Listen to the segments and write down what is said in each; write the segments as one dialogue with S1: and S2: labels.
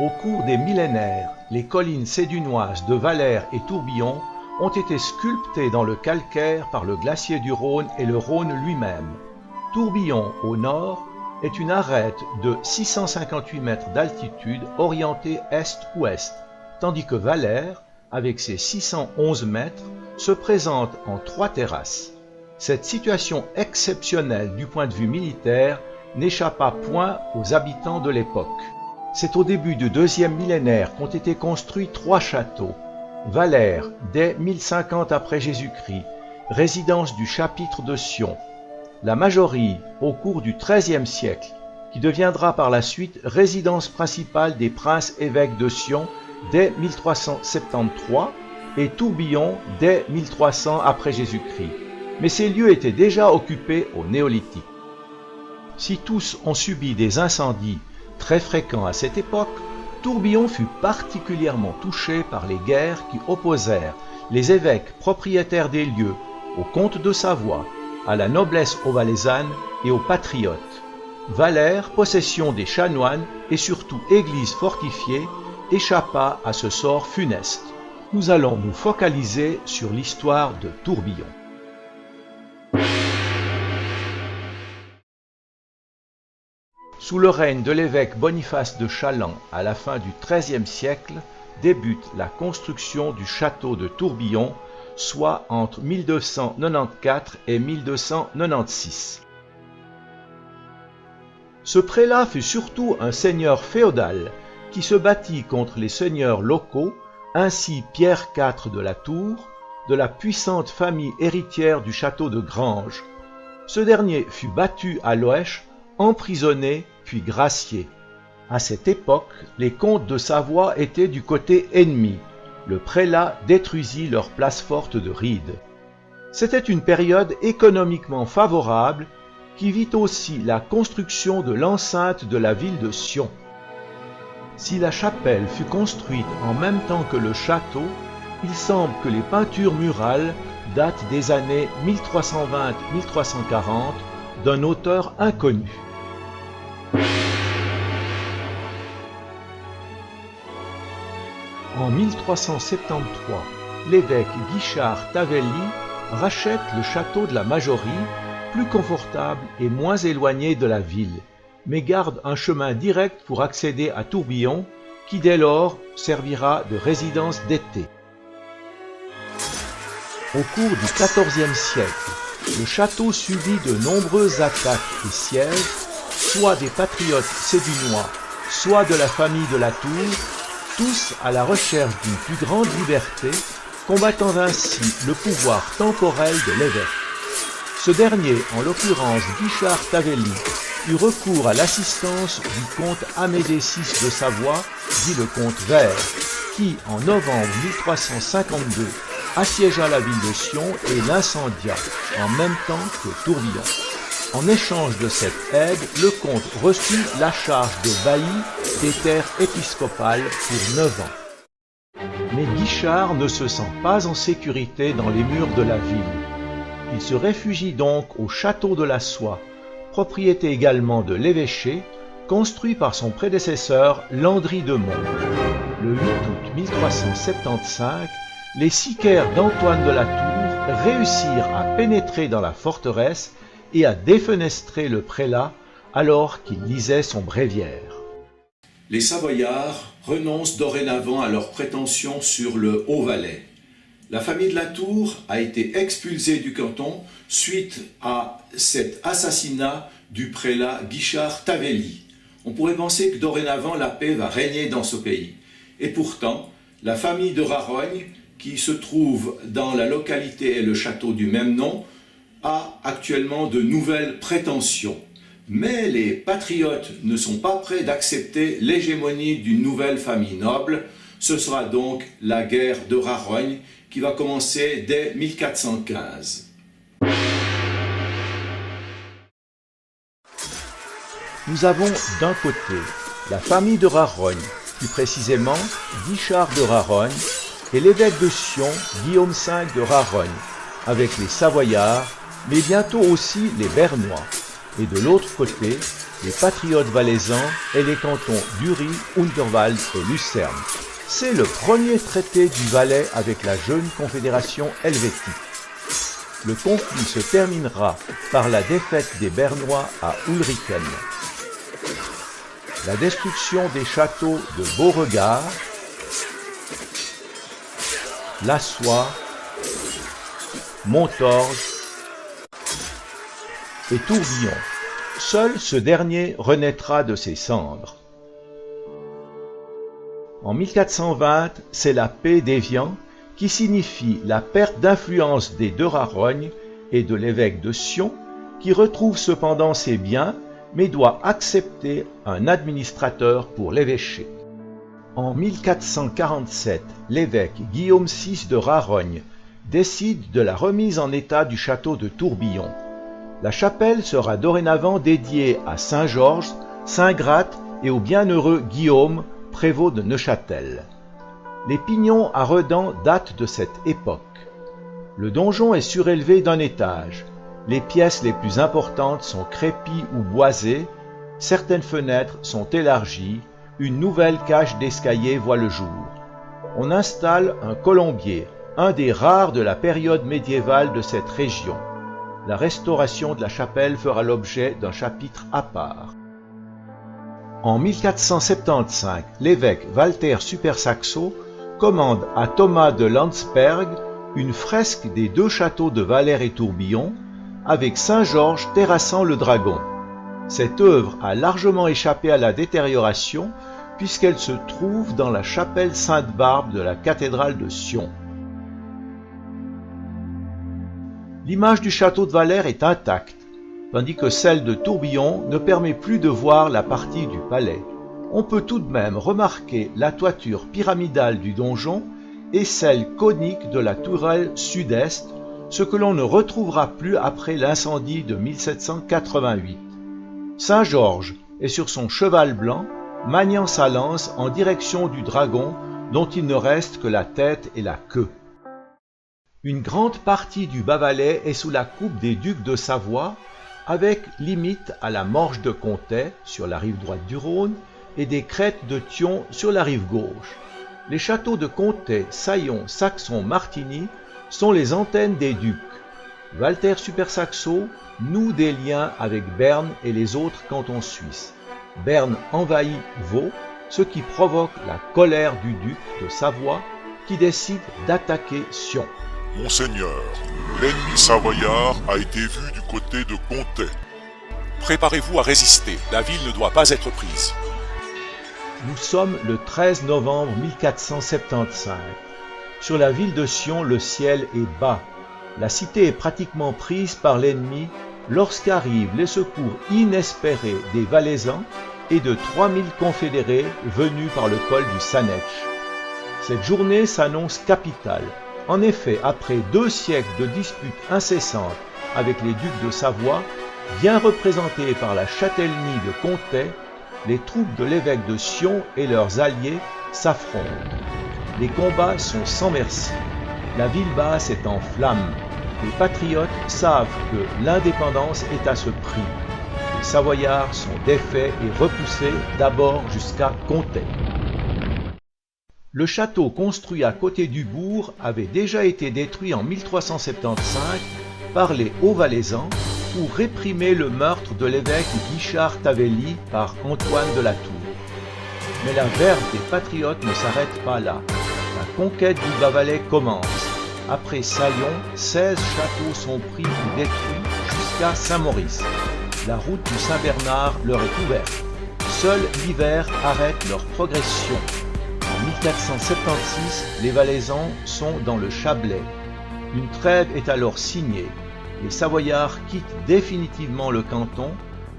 S1: Au cours des millénaires, les collines sédunoises de Valère et Tourbillon ont été sculptées dans le calcaire par le glacier du Rhône et le Rhône lui-même. Tourbillon, au nord, est une arête de 658 mètres d'altitude orientée est-ouest, tandis que Valère, avec ses 611 mètres, se présente en 3 terrasses. Cette situation exceptionnelle du point de vue militaire n'échappa point aux habitants de l'époque. C'est au début du 2e millénaire qu'ont été construits 3 châteaux. Valère, dès 1050 après Jésus-Christ, résidence du chapitre de Sion. La Majorie, au cours du XIIIe siècle, qui deviendra par la suite résidence principale des princes-évêques de Sion dès 1373 et Tourbillon dès 1300 après Jésus-Christ. Mais ces lieux étaient déjà occupés au Néolithique. Si tous ont subi des incendies très fréquents à cette époque, Tourbillon fut particulièrement touché par les guerres qui opposèrent les évêques propriétaires des lieux aux comtes de Savoie, à la noblesse haut-valaisanne et aux patriotes. Valère, possession des chanoines et surtout église fortifiée, échappa à ce sort funeste. Nous allons nous focaliser sur l'histoire de Tourbillon. Sous le règne de l'évêque Boniface de Chaland à la fin du XIIIe siècle, débute la construction du château de Tourbillon, soit entre 1294 et 1296. Ce prélat fut surtout un seigneur féodal qui se battit contre les seigneurs locaux, ainsi Pierre IV de la Tour, de la puissante famille héritière du château de Granges. Ce dernier fut battu à Loèche, emprisonné puis gracié. À cette époque, les comtes de Savoie étaient du côté ennemi. Le prélat détruisit leur place forte de Ried. C'était une période économiquement favorable qui vit aussi la construction de l'enceinte de la ville de Sion. Si la chapelle fut construite en même temps que le château, il semble que les peintures murales datent des années 1320-1340 d'un auteur inconnu. En 1373, l'évêque Guichard Tavelli rachète le château de la Majorie, plus confortable et moins éloigné de la ville, mais garde un chemin direct pour accéder à Tourbillon, qui dès lors servira de résidence d'été. Au cours du XIVe siècle, le château subit de nombreuses attaques et sièges, soit des patriotes sédunois, soit de la famille de la Tour, tous à la recherche d'une plus grande liberté, combattant ainsi le pouvoir temporel de l'évêque. Ce dernier, en l'occurrence Guichard Tavelli, eut recours à l'assistance du comte Amédée VI de Savoie, dit le comte Vert, qui, en novembre 1352, assiégea la ville de Sion et l'incendia, en même temps que Tourbillon. En échange de cette aide, le comte reçut la charge de bailli des terres épiscopales pour 9 ans. Mais Guichard ne se sent pas en sécurité dans les murs de la ville. Il se réfugie donc au château de la Soie, propriété également de l'évêché, construit par son prédécesseur Landry de Mont. Le 8 août 1375, les sicaires d'Antoine de la Tour réussirent à pénétrer dans la forteresse et à défenestrer le prélat alors qu'il lisait son bréviaire.
S2: Les Savoyards renoncent dorénavant à leurs prétentions sur le Haut-Valais. La famille de la Tour a été expulsée du canton suite à cet assassinat du prélat Guichard Tavelli. On pourrait penser que dorénavant la paix va régner dans ce pays. Et pourtant, la famille de Rarogne, qui se trouve dans la localité et le château du même nom, a actuellement de nouvelles prétentions. Mais les patriotes ne sont pas prêts d'accepter l'hégémonie d'une nouvelle famille noble. Ce sera donc la guerre de Rarogne qui va commencer dès 1415.
S1: Nous avons d'un côté la famille de Rarogne, plus précisément Guichard de Rarogne, et l'évêque de Sion, Guillaume V de Rarogne, avec les Savoyards, mais bientôt aussi les Bernois. et de l'autre côté, les patriotes valaisans et les cantons d'Uri, Unterwald et Lucerne. C'est le premier traité du Valais avec la jeune confédération helvétique. Le conflit se terminera par la défaite des Bernois à Ulriken. La destruction des châteaux de Beauregard, Lassois, Montorgues et Tourbillon. Seul ce dernier renaîtra de ses cendres. En 1420, c'est la paix d'Évian qui signifie la perte d'influence des de Rarogne et de l'évêque de Sion, qui retrouve cependant ses biens, mais doit accepter un administrateur pour l'évêché. En 1447, l'évêque Guillaume VI de Rarogne décide de la remise en état du château de Tourbillon. La chapelle sera dorénavant dédiée à Saint Georges, Saint Gratte et au bienheureux Guillaume, prévôt de Neuchâtel. Les pignons à redans datent de cette époque. Le donjon est surélevé d'un étage. Les pièces les plus importantes sont crépies ou boisées, certaines fenêtres sont élargies, une nouvelle cage d'escalier voit le jour. On installe un colombier, un des rares de la période médiévale de cette région. La restauration de la chapelle fera l'objet d'un chapitre à part. En 1475, l'évêque Walter Super-Saxo commande à Thomas de Landsberg une fresque des deux châteaux de Valère et Tourbillon, avec Saint-Georges terrassant le dragon. Cette œuvre a largement échappé à la détérioration puisqu'elle se trouve dans la chapelle Sainte-Barbe de la cathédrale de Sion. L'image du château de Valère est intacte, tandis que celle de Tourbillon ne permet plus de voir la partie du palais. On peut tout de même remarquer la toiture pyramidale du donjon et celle conique de la tourelle sud-est, ce que l'on ne retrouvera plus après l'incendie de 1788. Saint-Georges est sur son cheval blanc, maniant sa lance en direction du dragon dont il ne reste que la tête et la queue. Une grande partie du Bas-Valais est sous la coupe des ducs de Savoie, avec limite à la Morge de Comté sur la rive droite du Rhône et des crêtes de Thion sur la rive gauche. Les châteaux de Comté, Saillon, Saxon, Martigny sont les antennes des ducs. Walter Super-Saxo noue des liens avec Berne et les autres cantons suisses. Berne envahit Vaud, ce qui provoque la colère du duc de Savoie qui décide d'attaquer Sion.
S3: Monseigneur, l'ennemi savoyard a été vu du côté de Comté.
S4: Préparez-vous à résister, la ville ne doit pas être prise.
S1: Nous sommes le 13 novembre 1475. Sur la ville de Sion, le ciel est bas. La cité est pratiquement prise par l'ennemi lorsqu'arrivent les secours inespérés des Valaisans et de 3000 confédérés venus par le col du Sanetch. Cette journée s'annonce capitale. En effet, après 2 siècles de disputes incessantes avec les ducs de Savoie, bien représentés par la châtellenie de Comté, les troupes de l'évêque de Sion et leurs alliés s'affrontent. Les combats sont sans merci. La ville basse est en flammes. Les patriotes savent que l'indépendance est à ce prix. Les Savoyards sont défaits et repoussés d'abord jusqu'à Comté. Le château construit à côté du bourg avait déjà été détruit en 1375 par les Hauts-Valaisans pour réprimer le meurtre de l'évêque Guichard Tavelli par Antoine de la Tour. Mais la verve des patriotes ne s'arrête pas là. La conquête du Bas-Valais commence. Après Saillon, 16 châteaux sont pris ou détruits jusqu'à Saint-Maurice. La route du Saint-Bernard leur est ouverte. Seul l'hiver arrête leur progression. En 1476, les Valaisans sont dans le Chablais. Une trêve est alors signée. Les Savoyards quittent définitivement le canton,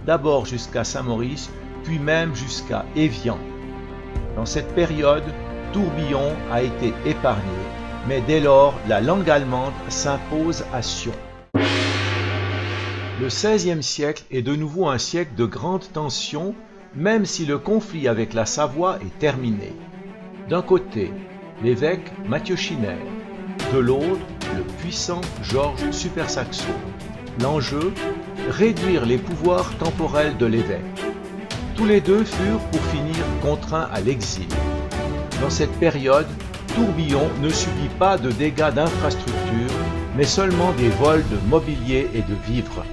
S1: d'abord jusqu'à Saint-Maurice, puis même jusqu'à Évian. Dans cette période, Tourbillon a été épargné, mais dès lors, la langue allemande s'impose à Sion. Le XVIe siècle est de nouveau un siècle de grande tension, même si le conflit avec la Savoie est terminé. D'un côté, l'évêque Mathieu Schinner, de l'autre, le puissant Georges Super-Saxo. L'enjeu, réduire les pouvoirs temporels de l'évêque. Tous les deux furent pour finir contraints à l'exil. Dans cette période, Tourbillon ne subit pas de dégâts d'infrastructures, mais seulement des vols de mobilier et de vivres.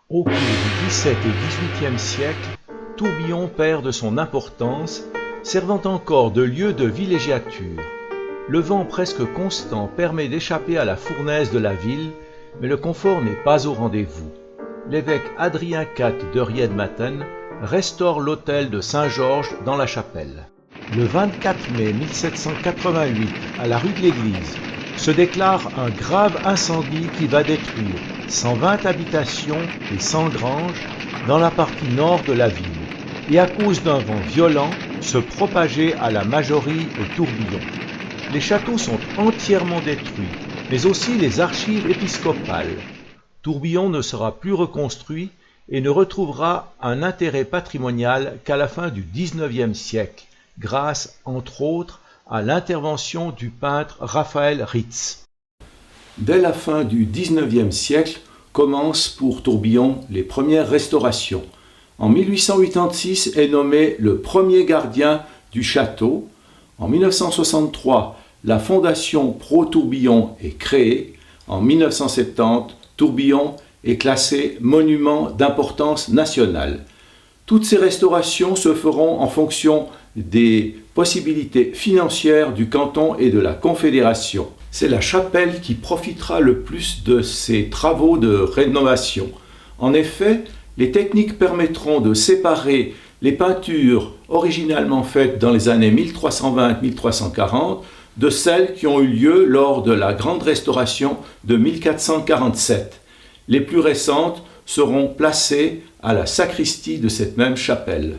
S1: Au cours du XVIIe et XVIIIe siècle, Tourbillon perd de son importance, servant encore de lieu de villégiature. Le vent presque constant permet d'échapper à la fournaise de la ville, mais le confort n'est pas au rendez-vous. L'évêque Adrien IV de Riedmaten restaure l'autel de Saint-Georges dans la chapelle. Le 24 mai 1788, à la rue de l'Église, se déclare un grave incendie qui va détruire 120 habitations et 100 granges dans la partie nord de la ville, et à cause d'un vent violent, se propager à la Majorie et Tourbillon. Les châteaux sont entièrement détruits, mais aussi les archives épiscopales. Tourbillon ne sera plus reconstruit et ne retrouvera un intérêt patrimonial qu'à la fin du XIXe siècle, grâce, entre autres, à l'intervention du peintre Raphaël Ritz.
S2: Dès la fin du XIXe siècle commencent pour Tourbillon les premières restaurations. En 1886 est nommé le premier gardien du château. En 1963, la fondation Pro-Tourbillon est créée. En 1970, Tourbillon est classé monument d'importance nationale. Toutes ces restaurations se feront en fonction des possibilités financières du canton et de la Confédération. C'est la chapelle qui profitera le plus de ces travaux de rénovation. En effet, les techniques permettront de séparer les peintures originalement faites dans les années 1320-1340 de celles qui ont eu lieu lors de la grande restauration de 1447. Les plus récentes seront placées à la sacristie de cette même chapelle.